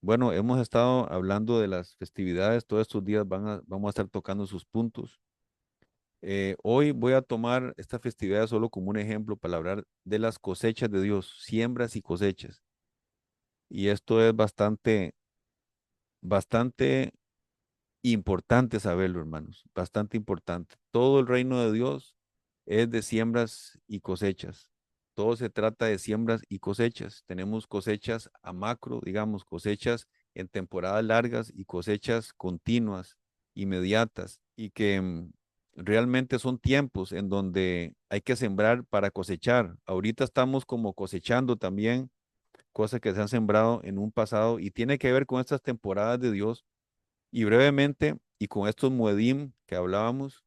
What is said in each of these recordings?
Bueno, hemos estado hablando de las festividades, todos estos días vamos a estar tocando sus puntos. Hoy voy a tomar esta festividad solo como un ejemplo para hablar de las cosechas de Dios, siembras y cosechas. Y esto es bastante importante saberlo, hermanos, bastante importante. Todo el reino de Dios es de siembras y cosechas. Todo se trata de siembras y cosechas. Tenemos cosechas a macro, digamos, cosechas en temporadas largas y cosechas continuas, inmediatas, y que realmente son tiempos en donde hay que sembrar para cosechar. Ahorita estamos como cosechando también cosas que se han sembrado en un pasado y tiene que ver con estas temporadas de Dios y brevemente, y con estos Muedim que hablábamos,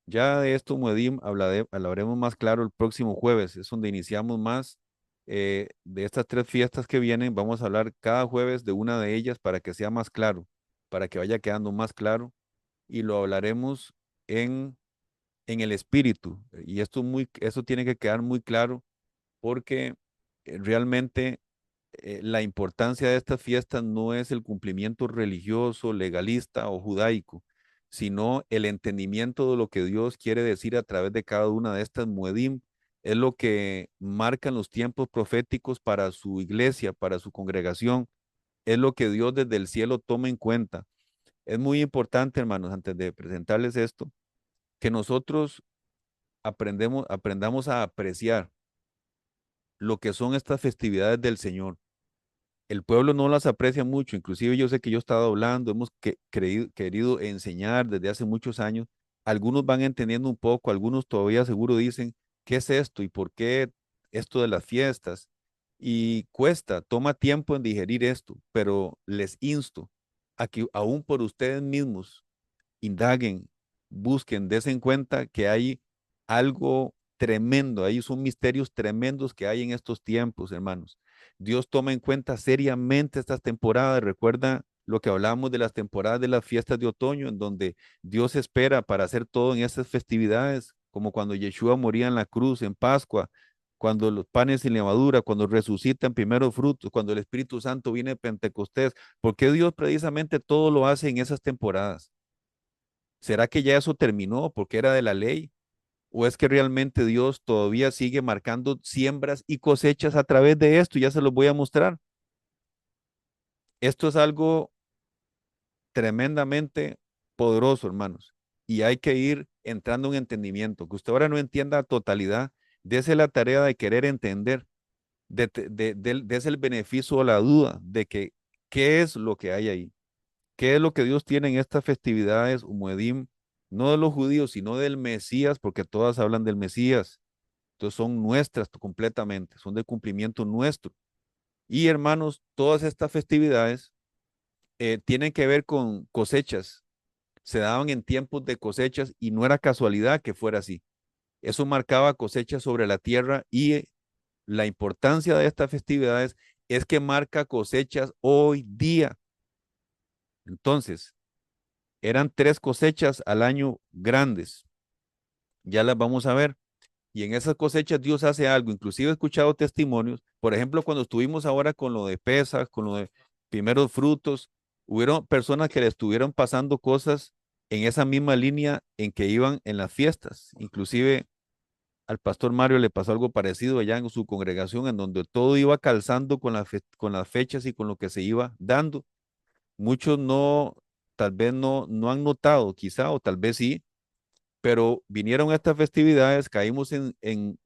ya de estos Muedim hablaremos más claro el próximo jueves, es donde iniciamos más de estas tres fiestas que vienen. Vamos a hablar cada jueves de una de ellas para que sea más claro, para que vaya quedando más claro, y lo hablaremos en, en el espíritu. Y esto tiene que quedar muy claro porque realmente la importancia de estas fiestas no es el cumplimiento religioso, legalista o judaico, sino el entendimiento de lo que Dios quiere decir a través de cada una de estas muedim. Es lo que marcan los tiempos proféticos para su iglesia, para su congregación. Es lo que Dios desde el cielo toma en cuenta. Es muy importante, hermanos, antes de presentarles esto, que nosotros aprendamos a apreciar lo que son estas festividades del Señor. El pueblo no las aprecia mucho, inclusive yo sé que yo he estado hablando, querido enseñar desde hace muchos años, algunos van entendiendo un poco, algunos todavía seguro dicen, ¿qué es esto y por qué esto de las fiestas? Y cuesta, toma tiempo en digerir esto, pero les insto a que aún por ustedes mismos indaguen, busquen, desen cuenta que hay algo tremendo, ahí son misterios tremendos que hay en estos tiempos, hermanos. Dios toma en cuenta seriamente estas temporadas. Recuerda lo que hablábamos de las temporadas de las fiestas de otoño, en donde Dios espera para hacer todo en estas festividades, como cuando Yeshua moría en la cruz, en Pascua, cuando los panes sin levadura, cuando resucitan primeros frutos, cuando el Espíritu Santo viene de Pentecostés. ¿Por qué Dios precisamente todo lo hace en esas temporadas? ¿Será que ya eso terminó porque era de la ley? ¿O es que realmente Dios todavía sigue marcando siembras y cosechas a través de esto? Ya se los voy a mostrar. Esto es algo tremendamente poderoso, hermanos. Y hay que ir entrando en entendimiento. Que usted ahora no entienda a totalidad, dese la tarea de querer entender, dese el beneficio o la duda de que qué es lo que hay ahí. ¿Qué es lo que Dios tiene en estas festividades, Umuedim? No de los judíos, sino del Mesías, porque todas hablan del Mesías. Entonces son nuestras completamente, son de cumplimiento nuestro. Y hermanos, todas estas festividades tienen que ver con cosechas. Se daban en tiempos de cosechas y no era casualidad que fuera así. Eso marcaba cosechas sobre la tierra y la importancia de estas festividades es que marca cosechas hoy día. Entonces, eran tres cosechas al año grandes. Ya las vamos a ver. Y en esas cosechas Dios hace algo. Inclusive he escuchado testimonios. Por ejemplo, cuando estuvimos ahora con lo de pesas, con lo de primeros frutos, hubieron personas que le estuvieron pasando cosas en esa misma línea en que iban en las fiestas. Inclusive al pastor Mario le pasó algo parecido allá en su congregación, en donde todo iba calzando con las fechas y con lo que se iba dando. Muchos no, tal vez no han notado, quizá, o tal vez sí, pero vinieron estas festividades, caímos en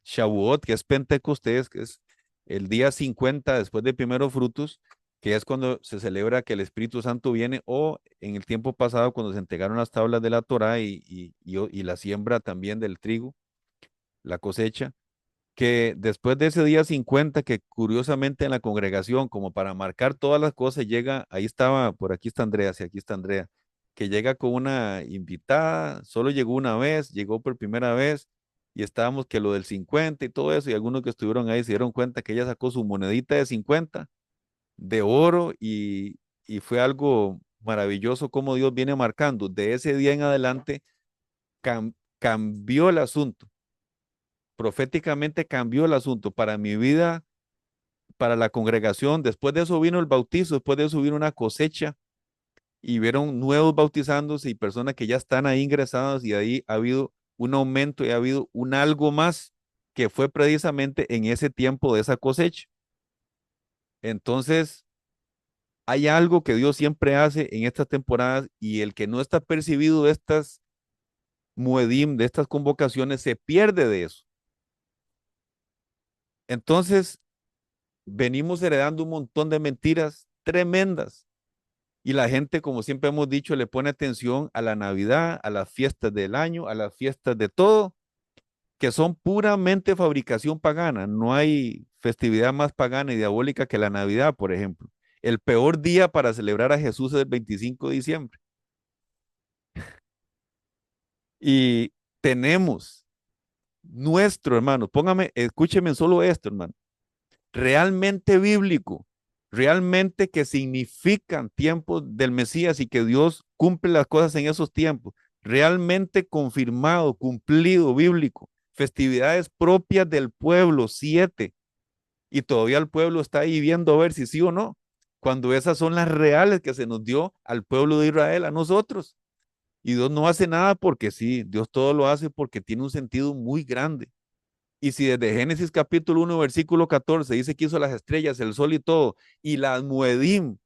Shavuot, que es Pentecostés, que es el día 50 después de primeros frutos, que es cuando se celebra que el Espíritu Santo viene, o en el tiempo pasado cuando se entregaron las tablas de la Torá y la siembra también del trigo, la cosecha, que después de ese día 50 que curiosamente en la congregación, como para marcar todas las cosas, llega, ahí estaba, por aquí está Andrea, sí, aquí está Andrea, que llega con una invitada, solo llegó una vez, llegó por primera vez, y estábamos que lo del 50 y todo eso, y algunos que estuvieron ahí se dieron cuenta que ella sacó su monedita de 50 de oro y fue algo maravilloso como Dios viene marcando. De ese día en adelante cambió el asunto, proféticamente cambió el asunto para mi vida. para la congregación. Después de eso vino el bautizo, después de eso vino una cosecha y vieron nuevos bautizándose y personas que ya están ahí ingresadas y ahí ha habido un aumento y ha habido un algo más que fue precisamente en ese tiempo de esa cosecha. Entonces, hay algo que Dios siempre hace en estas temporadas y el que no está percibido de estas muedim, de estas convocaciones, se pierde de eso. Entonces, venimos heredando un montón de mentiras tremendas. Y la gente, como siempre hemos dicho, le pone atención a la Navidad, a las fiestas del año, a las fiestas de todo, que son puramente fabricación pagana. No hay festividad más pagana y diabólica que la Navidad, por ejemplo. El peor día para celebrar a Jesús es el 25 de diciembre. Y tenemos nuestro, hermano, póngame, escúcheme solo esto, hermano, realmente bíblico, realmente que significan tiempos del Mesías y que Dios cumple las cosas en esos tiempos, realmente confirmado, cumplido, bíblico, festividades propias del pueblo, 7, y todavía el pueblo está ahí viendo a ver si sí o no, cuando esas son las reales que se nos dio al pueblo de Israel, a nosotros. Y Dios no hace nada porque sí, Dios todo lo hace porque tiene un sentido muy grande. Y si desde Génesis capítulo 1, versículo 14 dice que hizo las estrellas, el sol y todo, y las muedim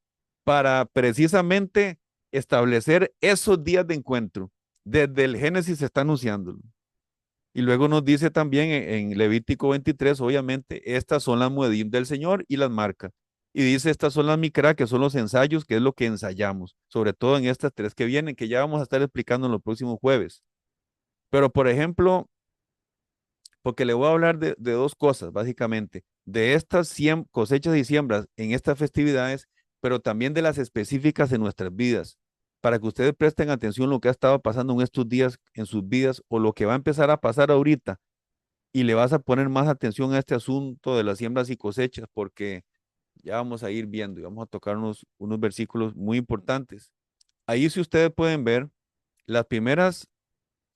para precisamente establecer esos días de encuentro, desde el Génesis se está anunciándolo. Y luego nos dice también en Levítico 23, obviamente, estas son las muedim del Señor y las marca. Y dice, estas son las micra, que son los ensayos, que es lo que ensayamos, sobre todo en estas tres que vienen, que ya vamos a estar explicando en los próximos jueves. Pero, por ejemplo, porque le voy a hablar de dos cosas, básicamente, de estas cosechas y siembras en estas festividades, pero también de las específicas en nuestras vidas, para que ustedes presten atención a lo que ha estado pasando en estos días en sus vidas o lo que va a empezar a pasar ahorita, y le vas a poner más atención a este asunto de las siembras y cosechas, porque ya vamos a ir viendo y vamos a tocar unos versículos muy importantes. Ahí, si ustedes pueden ver, las primeras.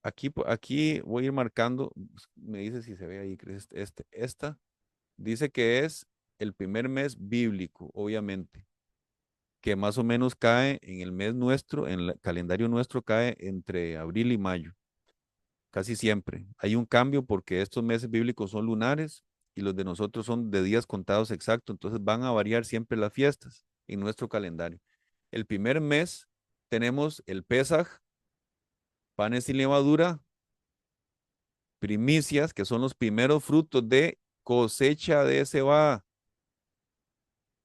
Aquí voy a ir marcando, me dice si se ve ahí, esta, dice que es el primer mes bíblico, obviamente, que más o menos cae en el mes nuestro, en el calendario nuestro cae entre abril y mayo, casi siempre. Hay un cambio porque estos meses bíblicos son lunares y los de nosotros son de días contados exactos, entonces van a variar siempre las fiestas en nuestro calendario. El primer mes tenemos el Pesaj, panes sin levadura, primicias, que son los primeros frutos de cosecha de cebada.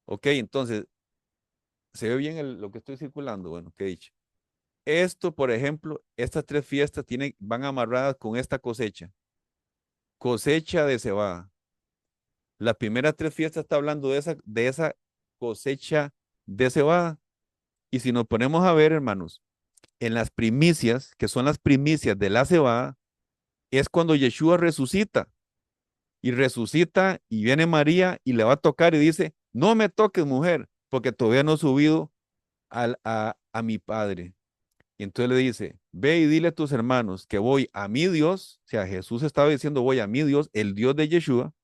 Ok, entonces, ¿se ve bien lo que estoy circulando? Bueno, ¿qué he dicho? Esto, por ejemplo, estas tres fiestas van amarradas con esta cosecha. Cosecha de cebada. Las primeras tres fiestas está hablando de esa cosecha de cebada. Y si nos ponemos a ver, hermanos, en las primicias, que son las primicias de la cebada, es cuando Yeshua resucita. Y resucita y viene María y le va a tocar y dice, no me toques mujer, porque todavía no he subido a mi Padre. Y entonces le dice, ve y dile a tus hermanos que voy a mi Dios, o sea, Jesús estaba diciendo, voy a mi Dios, el Dios de Yeshua,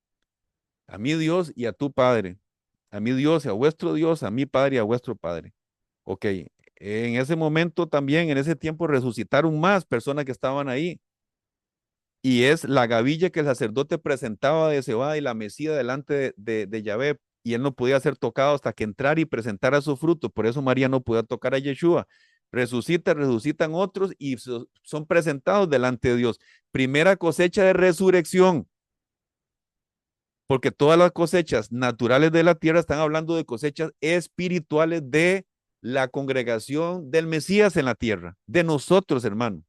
a mi Dios y a tu Padre, a mi Dios y a vuestro Dios, a mi Padre y a vuestro Padre. Ok, en ese momento también, en ese tiempo, resucitaron más personas que estaban ahí y es la gavilla que el sacerdote presentaba de cebada y la mecía delante de Yahvé, y él no podía ser tocado hasta que entrara y presentara su fruto. Por eso María no podía tocar a Yeshua. Resucitan otros y son presentados delante de Dios. Primera cosecha de resurrección, porque todas las cosechas naturales de la tierra están hablando de cosechas espirituales de la congregación del Mesías en la tierra, de nosotros, hermano,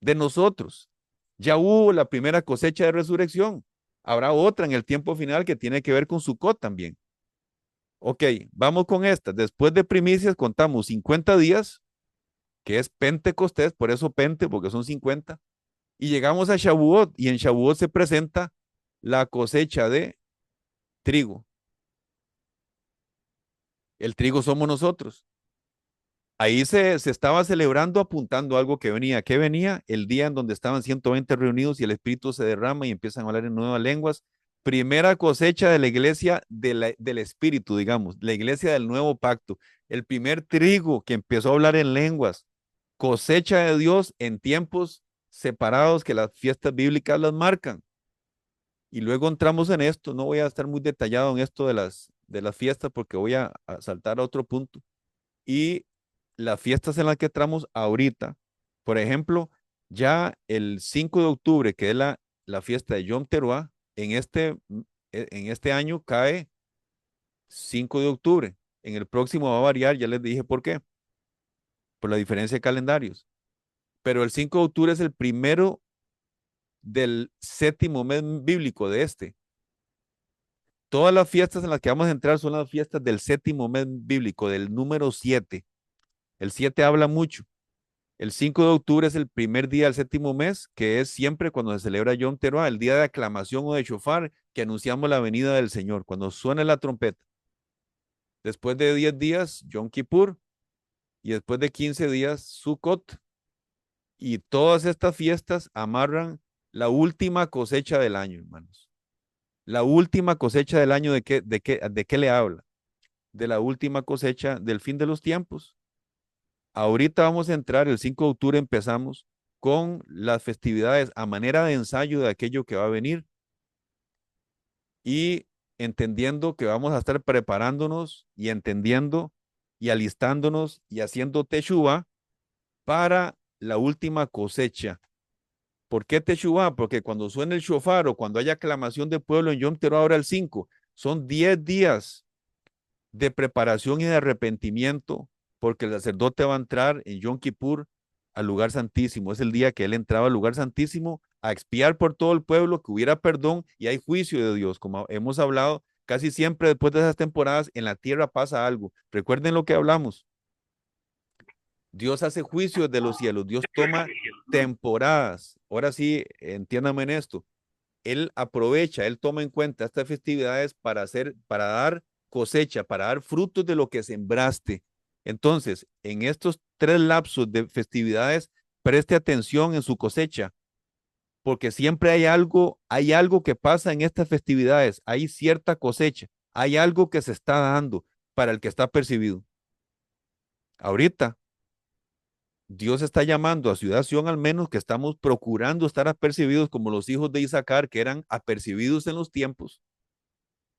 de nosotros. Ya hubo la primera cosecha de resurrección. Habrá otra en el tiempo final que tiene que ver con Sucot también. Ok, vamos con esta. Después de primicias contamos 50 días, que es Pentecostés, por eso Pente, porque son 50. Y llegamos a Shavuot, y en Shavuot se presenta la cosecha de trigo. El trigo somos nosotros. Ahí se estaba celebrando, apuntando algo que venía. ¿Qué venía? El día en donde estaban 120 reunidos y el Espíritu se derrama y empiezan a hablar en nuevas lenguas. primera cosecha de la iglesia del Espíritu, digamos, la iglesia del nuevo pacto, el primer trigo que empezó a hablar en lenguas, cosecha de Dios en tiempos separados que las fiestas bíblicas las marcan. Y luego entramos en esto, no voy a estar muy detallado en esto de las fiestas porque voy a saltar a otro punto. Y las fiestas en las que entramos ahorita, por ejemplo, ya el 5 de octubre, que es la fiesta de Yom Teruah, en este año cae 5 de octubre. En el próximo va a variar, ya les dije por qué, por la diferencia de calendarios. Pero el 5 de octubre es el primero del séptimo mes bíblico de este. Todas las fiestas en las que vamos a entrar son las fiestas del séptimo mes bíblico, del número 7. El 7 habla mucho. El 5 de octubre es el primer día del séptimo mes, que es siempre cuando se celebra Yom Teruah, el día de aclamación o de shofar, que anunciamos la venida del Señor, cuando suena la trompeta. Después de 10 días, Yom Kippur, y después de 15 días, Sukkot. Y todas estas fiestas amarran la última cosecha del año, hermanos. La última cosecha del año, ¿de qué le habla? De la última cosecha del fin de los tiempos. Ahorita vamos a entrar, el 5 de octubre empezamos con las festividades a manera de ensayo de aquello que va a venir y entendiendo que vamos a estar preparándonos y entendiendo y alistándonos y haciendo teshuva para la última cosecha. ¿Por qué teshuva? Porque cuando suene el shofar o cuando haya aclamación de pueblo en Yom Teruah ahora el 5, son 10 días de preparación y de arrepentimiento, porque el sacerdote va a entrar en Yom Kippur al lugar santísimo. Es el día que él entraba al lugar santísimo a expiar por todo el pueblo, que hubiera perdón y hay juicio de Dios. Como hemos hablado, casi siempre después de esas temporadas en la tierra pasa algo. Recuerden lo que hablamos. Dios hace juicio de los cielos, Dios toma temporadas. Ahora sí, entiéndame en esto. Él aprovecha, él toma en cuenta estas festividades para dar cosecha, para dar frutos de lo que sembraste. Entonces, en estos 3 lapsos de festividades, preste atención en su cosecha, porque siempre hay algo que pasa en estas festividades, hay cierta cosecha, hay algo que se está dando para el que está percibido. Ahorita, Dios está llamando a Ciudad Sion al menos que estamos procurando estar apercibidos como los hijos de Isaacar, que eran apercibidos en los tiempos.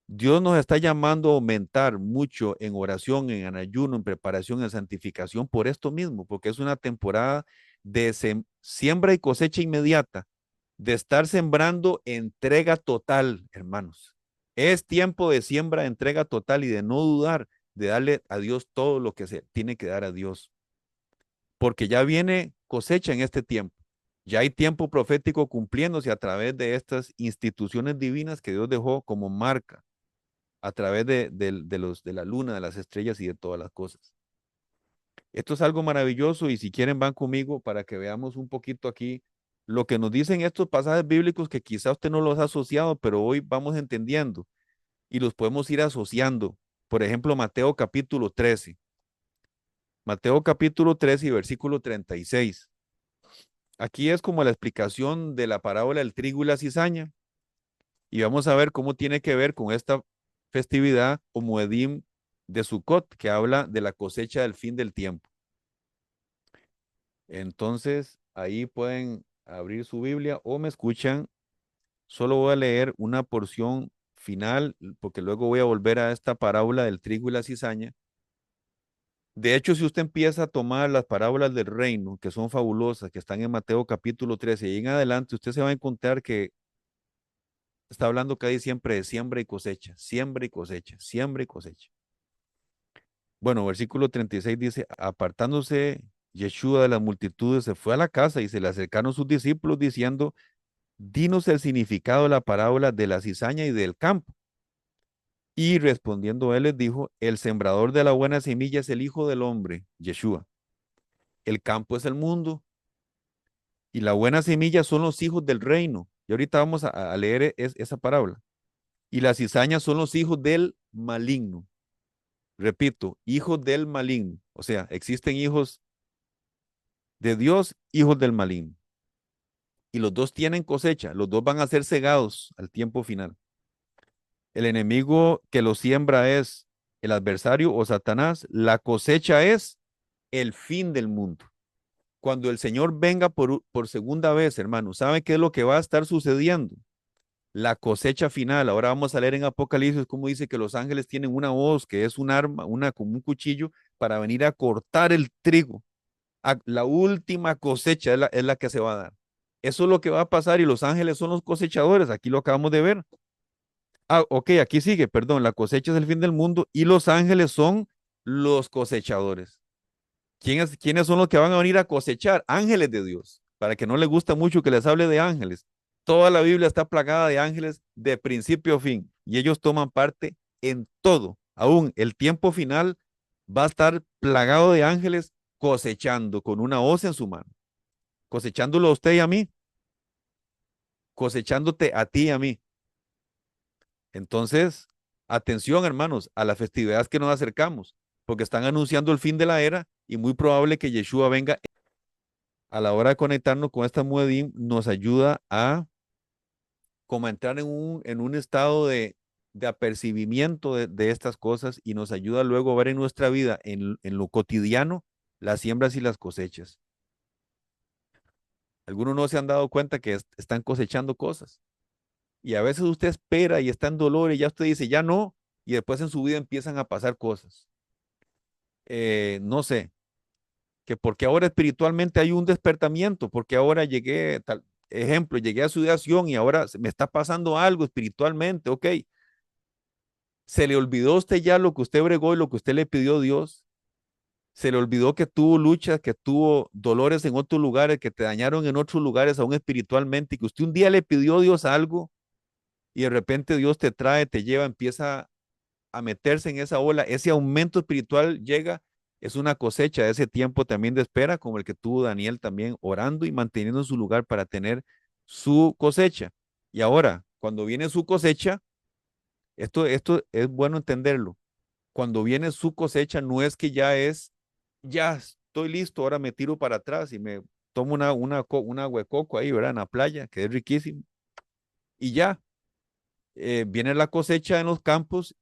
Dios nos está llamando a aumentar mucho en oración, en ayuno, en preparación, en santificación por esto mismo, porque es una temporada de siembra y cosecha inmediata, de estar sembrando entrega total, hermanos. Es tiempo de siembra, entrega total y de no dudar de darle a Dios todo lo que se tiene que dar a Dios, porque ya viene cosecha en este tiempo. Ya hay tiempo profético cumpliéndose a través de estas instituciones divinas que Dios dejó como marca a través de la luna, de las estrellas y de todas las cosas. Esto es algo maravilloso y si quieren van conmigo para que veamos un poquito aquí lo que nos dicen estos pasajes bíblicos que quizá usted no los ha asociado, pero hoy vamos entendiendo y los podemos ir asociando. Por ejemplo, Mateo capítulo 13. Mateo capítulo 13 y versículo 36. Aquí es como la explicación de la parábola del trigo y la cizaña. Y vamos a ver cómo tiene que ver con esta festividad o Moedim de Sukkot, que habla de la cosecha del fin del tiempo. Entonces, ahí pueden abrir su Biblia o me escuchan. Solo voy a leer una porción final, porque luego voy a volver a esta parábola del trigo y la cizaña. De hecho, si usted empieza a tomar las parábolas del reino, que son fabulosas, que están en Mateo capítulo 13 y en adelante, usted se va a encontrar que está hablando casi siempre de siembra y cosecha, siembra y cosecha, siembra y cosecha. Bueno, versículo 36 dice, apartándose Yeshua de las multitudes, se fue a la casa y se le acercaron sus discípulos diciendo, dinos el significado de la parábola de la cizaña y del campo. Y respondiendo él les dijo, el sembrador de la buena semilla es el Hijo del Hombre, Yeshua. El campo es el mundo y la buena semilla son los hijos del reino. Y ahorita vamos a leer esa parábola. Y las cizañas son los hijos del maligno. Repito, hijos del maligno. O sea, existen hijos de Dios, hijos del maligno. Y los dos tienen cosecha, los dos van a ser cegados al tiempo final. El enemigo que lo siembra es el adversario o Satanás. La cosecha es el fin del mundo. Cuando el Señor venga por segunda vez, hermano, ¿sabe qué es lo que va a estar sucediendo? La cosecha final. Ahora vamos a leer en Apocalipsis cómo dice que los ángeles tienen una voz que es un arma, como un cuchillo para venir a cortar el trigo. La última cosecha es la que se va a dar. Eso es lo que va a pasar y los ángeles son los cosechadores. Aquí lo acabamos de ver. Ah, ok, aquí sigue, perdón. La cosecha es el fin del mundo y los ángeles son los cosechadores. ¿Quiénes son los que van a venir a cosechar? Ángeles de Dios. Para que no le gusta mucho que les hable de ángeles. Toda la Biblia está plagada de ángeles de principio a fin y ellos toman parte en todo. Aún el tiempo final va a estar plagado de ángeles cosechando con una hoz en su mano, cosechándolo a usted y a mí, cosechándote a ti y a mí. Entonces, atención, hermanos, a las festividades que nos acercamos, porque están anunciando el fin de la era y muy probable que Yeshua venga. A la hora de conectarnos con esta Muedim, nos ayuda a como entrar en un estado de apercibimiento de estas cosas y nos ayuda luego a ver en nuestra vida, en lo cotidiano, las siembras y las cosechas. Algunos no se han dado cuenta que están cosechando cosas. Y a veces usted espera y está en dolor y ya usted dice, ya no, y después en su vida empiezan a pasar cosas. No sé, que porque ahora espiritualmente hay un despertamiento, porque ahora llegué, tal ejemplo, llegué a su oración y ahora me está pasando algo espiritualmente, ok. ¿Se le olvidó a usted ya lo que usted bregó y lo que usted le pidió a Dios? ¿Se le olvidó que tuvo luchas, que tuvo dolores en otros lugares, que te dañaron en otros lugares aún espiritualmente y que usted un día le pidió a Dios algo y de repente Dios te trae, te lleva, empieza a meterse en esa ola, ese aumento espiritual llega, es una cosecha de ese tiempo también de espera, como el que tuvo Daniel también orando y manteniendo su lugar para tener su cosecha. Y ahora, cuando viene su cosecha, esto es bueno entenderlo. Cuando viene su cosecha, no es que ya estoy listo, ahora me tiro para atrás y me tomo un agua de coco ahí, ¿verdad? En la playa, que es riquísimo. Y ya, viene la cosecha en los campos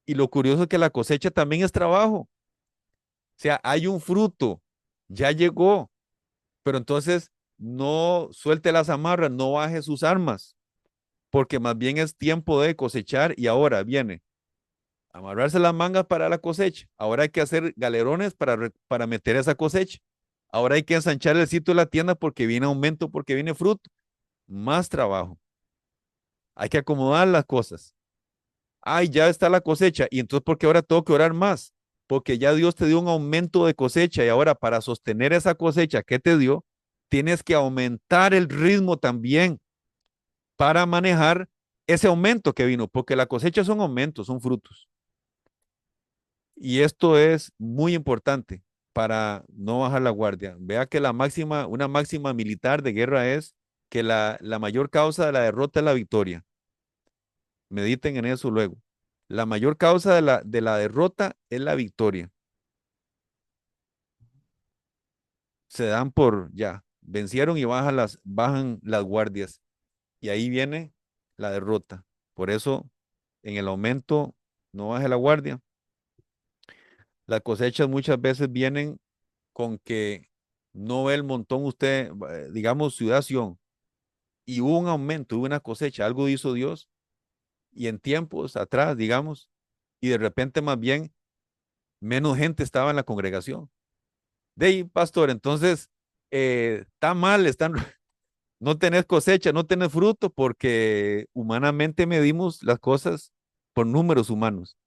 y lo curioso es que la cosecha también es trabajo. O sea, hay un fruto, ya llegó, pero entonces no suelte las amarras, no baje sus armas, porque más bien es tiempo de cosechar y ahora viene amarrarse las mangas para la cosecha. Ahora hay que hacer galerones para meter esa cosecha. Ahora hay que ensanchar el sitio de la tienda porque viene aumento, porque viene fruto. Más trabajo. Hay que acomodar las cosas. Ay, ya está la cosecha. Y entonces, ¿por qué ahora tengo que orar más? Porque ya Dios te dio un aumento de cosecha y ahora para sostener esa cosecha que te dio, tienes que aumentar el ritmo también para manejar ese aumento que vino, porque la cosecha son aumentos, son frutos. Y esto es muy importante para no bajar la guardia. Vea que una máxima militar de guerra es que la mayor causa de la derrota es la victoria. Mediten en eso luego. La mayor causa de la derrota es la victoria. Se dan por ya, vencieron y bajan las guardias. Y ahí viene la derrota. Por eso, en el aumento, no baje la guardia. Las cosechas muchas veces vienen con que no ve el montón usted, digamos, Ciudad Sion, y hubo un aumento, hubo una cosecha, algo hizo Dios, y en tiempos atrás, digamos, y de repente más bien menos gente estaba en la congregación. De ahí, pastor, entonces, está mal, no tenés cosecha, no tenés fruto, porque humanamente medimos las cosas por números humanos.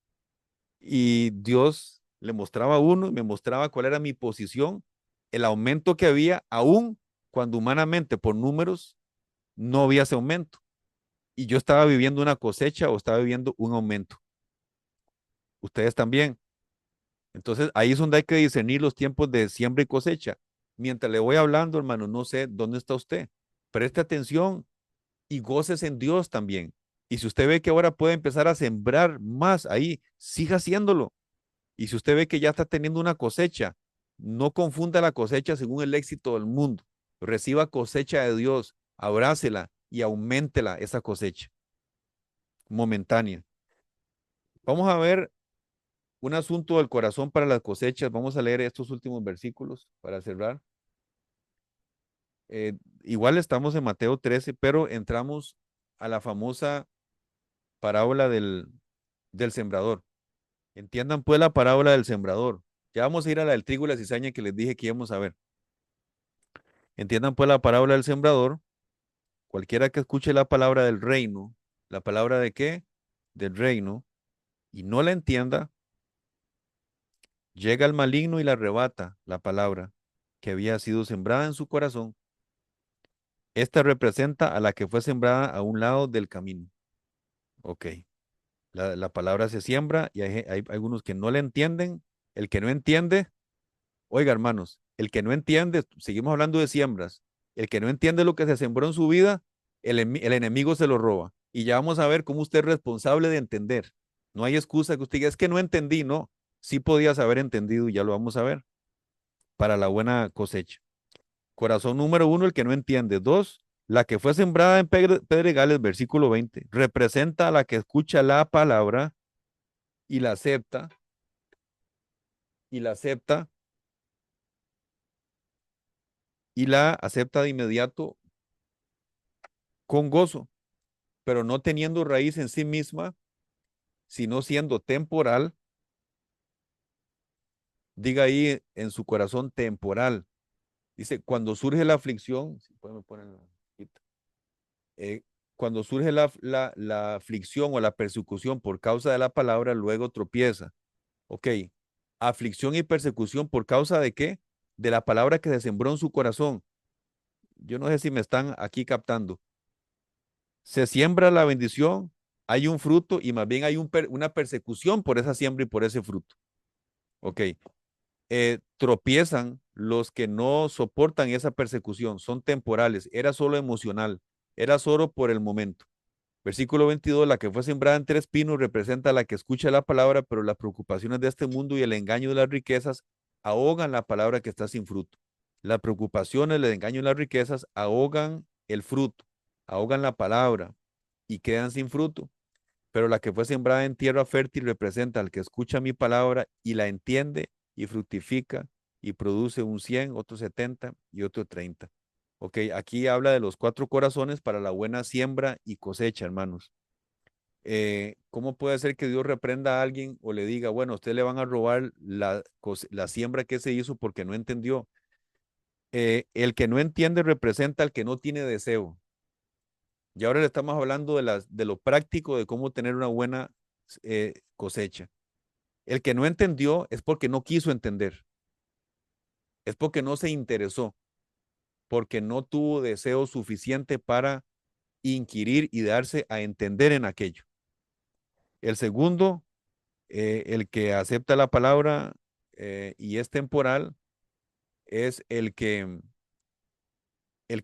Y Dios le mostraba a uno y me mostraba cuál era mi posición, el aumento que había, aún cuando humanamente por números no había ese aumento. Y yo estaba viviendo una cosecha o estaba viviendo un aumento. Ustedes también. Entonces ahí es donde hay que discernir los tiempos de siembra y cosecha. Mientras le voy hablando, hermano, no sé dónde está usted. Preste atención y goces en Dios también. Y si usted ve que ahora puede empezar a sembrar más ahí, siga haciéndolo. Y si usted ve que ya está teniendo una cosecha, no confunda la cosecha según el éxito del mundo. Reciba cosecha de Dios, abrácela y auméntela esa cosecha. momentánea. Vamos a ver un asunto del corazón para las cosechas. Vamos a leer estos últimos versículos para cerrar. Eh, Igual estamos en Mateo 13, pero entramos a la famosa parábola del sembrador. Entiendan pues la parábola del sembrador. Ya vamos a ir a la del trigo y la cizaña que les dije que íbamos a ver. Entiendan pues la parábola del sembrador. Cualquiera que escuche la palabra del reino, ¿la palabra de qué? Del reino, y no la entienda, llega el maligno y la arrebata la palabra que había sido sembrada en su corazón. Esta representa a la que fue sembrada a un lado del camino. Ok, la palabra se siembra y hay algunos que no la entienden. El que no entiende, oiga hermanos, el que no entiende, seguimos hablando de siembras, el que no entiende lo que se sembró en su vida, el enemigo se lo roba. Y ya vamos a ver cómo usted es responsable de entender. No hay excusa que usted diga, es que no entendí, no. Sí podías haber entendido y ya lo vamos a ver para la buena cosecha. Corazón número uno, el que no entiende. Dos, la que fue sembrada en pedregales, versículo 20, representa a la que escucha la palabra y la acepta, y la acepta, y la acepta de inmediato con gozo, pero no teniendo raíz en sí misma, sino siendo temporal. Diga ahí en su corazón temporal. Dice, cuando surge la aflicción, si pueden me ponen la hojita. eh, cuando surge la aflicción o la persecución por causa de la palabra, luego tropieza. Ok, aflicción y persecución por causa de qué? De la palabra que se sembró en su corazón. Yo no sé si me están aquí captando. Se siembra la bendición, hay un fruto y más bien hay una persecución por esa siembra y por ese fruto. Ok, tropiezan los que no soportan esa persecución, son temporales, era solo emocional, era solo por el momento. Versículo 22, la que fue sembrada entre espinos representa a la que escucha la palabra, pero las preocupaciones de este mundo y el engaño de las riquezas ahogan la palabra que está sin fruto. Las preocupaciones, el engaño y las riquezas ahogan el fruto, ahogan la palabra y quedan sin fruto. Pero la que fue sembrada en tierra fértil representa al que escucha mi palabra y la entiende y fructifica y produce un 100, otro 70 y otro 30. Ok, aquí habla de los cuatro corazones para la buena siembra y cosecha, hermanos. ¿Cómo puede ser que Dios reprenda a alguien o le diga, bueno, a usted le van a robar la siembra que se hizo porque no entendió? El que no entiende representa al que no tiene deseo. Y ahora le estamos hablando de lo práctico de cómo tener una buena cosecha. El que no entendió es porque no quiso entender, es porque no se interesó, porque no tuvo deseo suficiente para inquirir y darse a entender en aquello. El segundo, el que acepta la palabra y es temporal, es el que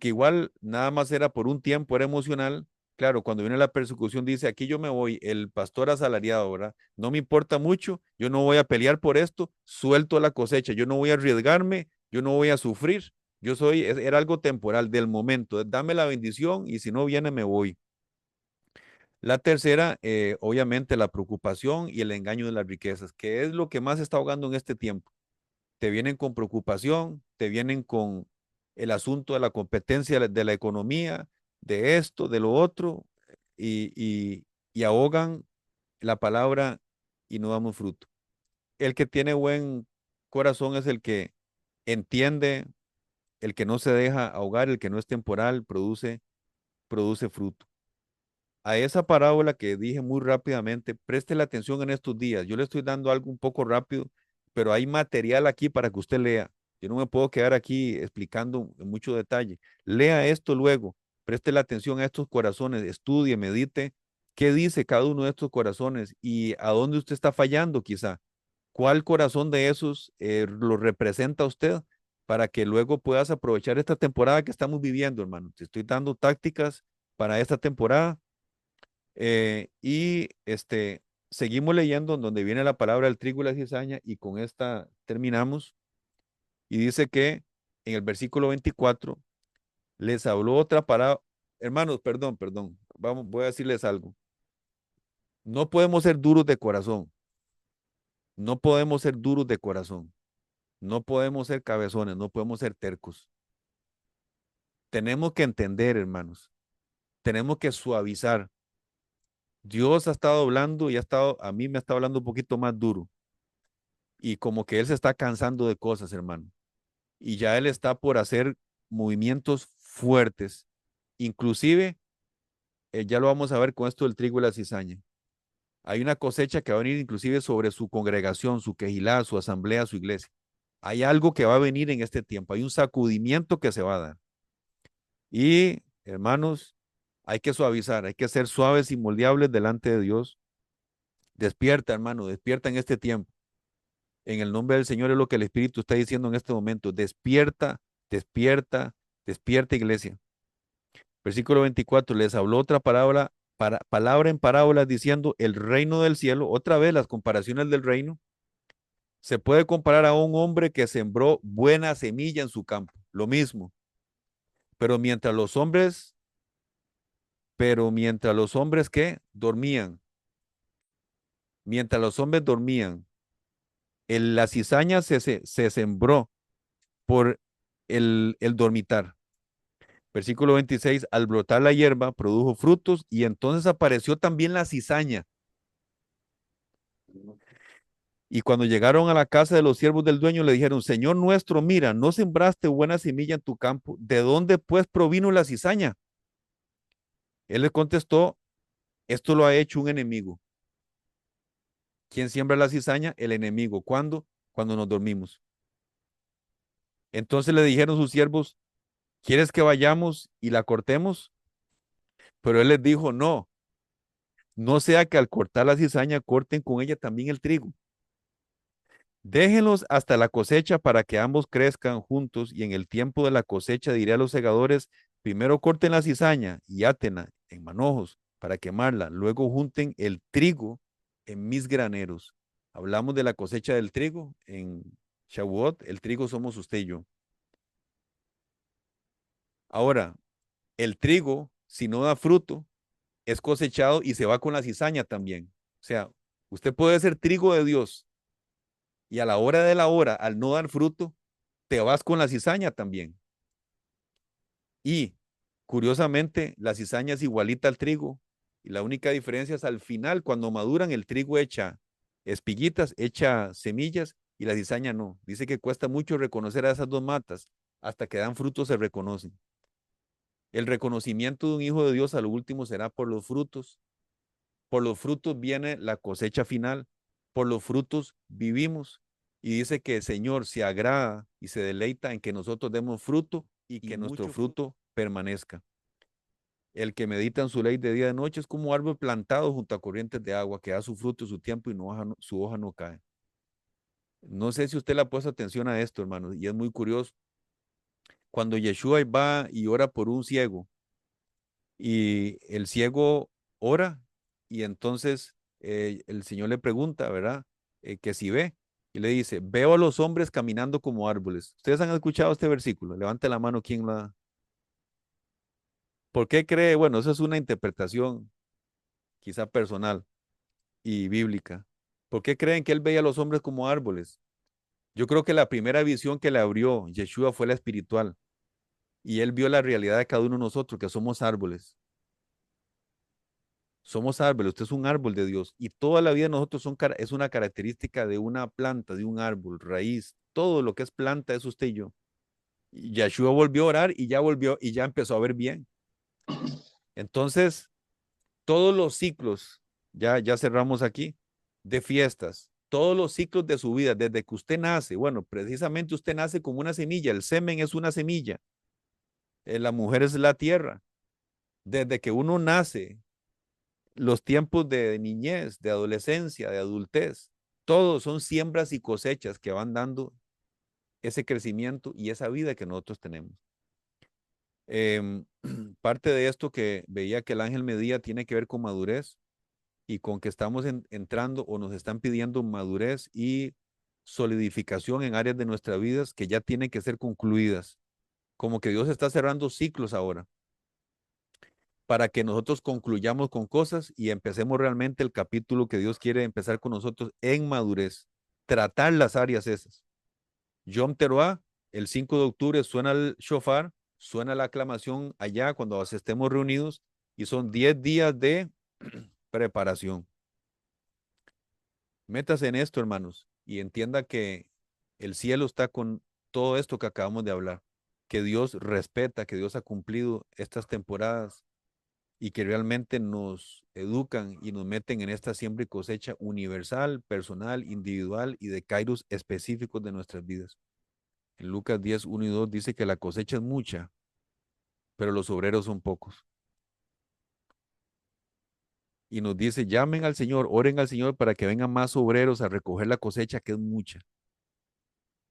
igual nada más era por un tiempo, era emocional. Claro, cuando viene la persecución dice, aquí yo me voy, el pastor asalariado, ¿verdad? No me importa mucho, yo no voy a pelear por esto, suelto la cosecha, yo no voy a arriesgarme, yo no voy a sufrir, era algo temporal del momento, dame la bendición y si no viene me voy. La tercera, obviamente, la preocupación y el engaño de las riquezas, que es lo que más está ahogando en este tiempo. Te vienen con preocupación, te vienen con el asunto de la competencia de la economía, de esto, de lo otro, y ahogan la palabra y no damos fruto. El que tiene buen corazón es el que entiende, el que no se deja ahogar, el que no es temporal, produce fruto. A esa parábola que dije muy rápidamente, preste la atención en estos días. Yo le estoy dando algo un poco rápido, pero hay material aquí para que usted lea. Yo no me puedo quedar aquí explicando en mucho detalle. Lea esto luego, preste la atención a estos corazones, estudie, medite qué dice cada uno de estos corazones y a dónde usted está fallando quizá. ¿Cuál corazón de esos lo representa a usted para que luego puedas aprovechar esta temporada que estamos viviendo, hermano? Te estoy dando tácticas para esta temporada seguimos leyendo en donde viene la palabra del trigo y la cizaña y con esta terminamos. Y dice que en el versículo 24 les habló otra parábola. Hermanos, perdón, voy a decirles algo. No podemos ser duros de corazón. No podemos ser duros de corazón. No podemos ser cabezones. No podemos ser tercos. Tenemos que entender, hermanos. Tenemos que suavizar. Dios ha estado hablando y a mí me ha estado hablando un poquito más duro. Y como que Él se está cansando de cosas, hermano. Y ya Él está por hacer movimientos fuertes. Inclusive, ya lo vamos a ver con esto del trigo y la cizaña. Hay una cosecha que va a venir inclusive sobre su congregación, su quejilá, su asamblea, su iglesia. Hay algo que va a venir en este tiempo. Hay un sacudimiento que se va a dar. Y, hermanos, hay que suavizar, hay que ser suaves y moldeables delante de Dios. Despierta, hermano, despierta en este tiempo. En el nombre del Señor es lo que el Espíritu está diciendo en este momento. Despierta, despierta, despierta, iglesia. Versículo 24, les habló otra palabra, palabra en parábolas diciendo el reino del cielo, otra vez las comparaciones del reino, se puede comparar a un hombre que sembró buena semilla en su campo, lo mismo, pero mientras los hombres, que dormían, mientras los hombres dormían, la cizaña se sembró por el dormitar. Versículo 26, al brotar la hierba produjo frutos y entonces apareció también la cizaña. Y cuando llegaron a la casa de los siervos del dueño, le dijeron, Señor nuestro, mira, no sembraste buena semilla en tu campo. ¿De dónde pues provino la cizaña? Él les contestó, esto lo ha hecho un enemigo. ¿Quién siembra la cizaña? El enemigo. ¿Cuándo? Cuando nos dormimos. Entonces le dijeron sus siervos, ¿quieres que vayamos y la cortemos? Pero él les dijo, no, no sea que al cortar la cizaña corten con ella también el trigo. Déjenlos hasta la cosecha para que ambos crezcan juntos y en el tiempo de la cosecha diré a los segadores, primero corten la cizaña y átenla en manojos para quemarla, luego junten el trigo en mis graneros. Hablamos de la cosecha del trigo en Shavuot, el trigo somos usted y yo. Ahora, el trigo, si no da fruto, es cosechado y se va con la cizaña también. O sea, usted puede ser trigo de Dios y a la hora de la hora, al no dar fruto, te vas con la cizaña también. Y curiosamente, la cizaña es igualita al trigo. Y la única diferencia es al final, cuando maduran, el trigo echa espiguitas, echa semillas y la cizaña no. Dice que cuesta mucho reconocer a esas dos matas. Hasta que dan frutos se reconocen. El reconocimiento de un hijo de Dios a lo último será por los frutos. Por los frutos viene la cosecha final. Por los frutos vivimos. Y dice que el Señor se agrada y se deleita en que nosotros demos fruto y que nuestro fruto permanezca. El que medita en su ley de día y de noche es como árbol plantado junto a corrientes de agua que da su fruto y su tiempo y su hoja no cae. No sé si usted le ha puesto atención a esto, hermano, y es muy curioso. Cuando Yeshua va y ora por un ciego y el ciego ora y entonces el Señor le pregunta, ¿verdad? Que si ve y le dice, veo a los hombres caminando como árboles. ¿Ustedes han escuchado este versículo? Levante la mano, ¿quién la? ¿Por qué cree? Bueno, esa es una interpretación quizá personal y bíblica. ¿Por qué creen que él veía a los hombres como árboles? Yo creo que la primera visión que le abrió Yeshua fue la espiritual y él vio la realidad de cada uno de nosotros, que somos árboles. Somos árboles, usted es un árbol de Dios y toda la vida de nosotros es una característica de una planta, de un árbol, raíz, todo lo que es planta es usted y yo. Y Yeshua volvió a orar y ya volvió y ya empezó a ver bien. Entonces, todos los ciclos, ya cerramos aquí, de fiestas, todos los ciclos de su vida, desde que usted nace, bueno, precisamente usted nace como una semilla, el semen es una semilla, la mujer es la tierra, desde que uno nace, los tiempos de niñez, de adolescencia, de adultez, todos son siembras y cosechas que van dando ese crecimiento y esa vida que nosotros tenemos. Parte de esto que veía que el ángel medía tiene que ver con madurez y con que estamos entrando o nos están pidiendo madurez y solidificación en áreas de nuestras vidas que ya tienen que ser concluidas. Como que Dios está cerrando ciclos ahora. para que nosotros concluyamos con cosas y empecemos realmente el capítulo que Dios quiere empezar con nosotros en madurez, tratar las áreas esas. Yom Teruah, el 5 de octubre suena el shofar, suena la aclamación allá cuando estemos reunidos y son 10 días de preparación. Métase en esto, hermanos, y entienda que el cielo está con todo esto que acabamos de hablar, que Dios respeta, que Dios ha cumplido estas temporadas y que realmente nos educan y nos meten en esta siembra y cosecha universal, personal, individual y de kairos específicos de nuestras vidas. En Lucas 10, 1 y 2 dice que la cosecha es mucha, pero los obreros son pocos. Y nos dice, llamen al Señor, oren al Señor para que vengan más obreros a recoger la cosecha que es mucha.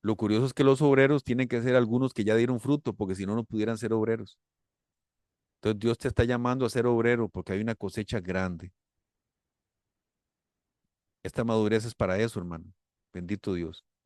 Lo curioso es que los obreros tienen que ser algunos que ya dieron fruto, porque si no, no pudieran ser obreros. Entonces Dios te está llamando a ser obrero porque hay una cosecha grande. Esta madurez es para eso, hermano. Bendito Dios.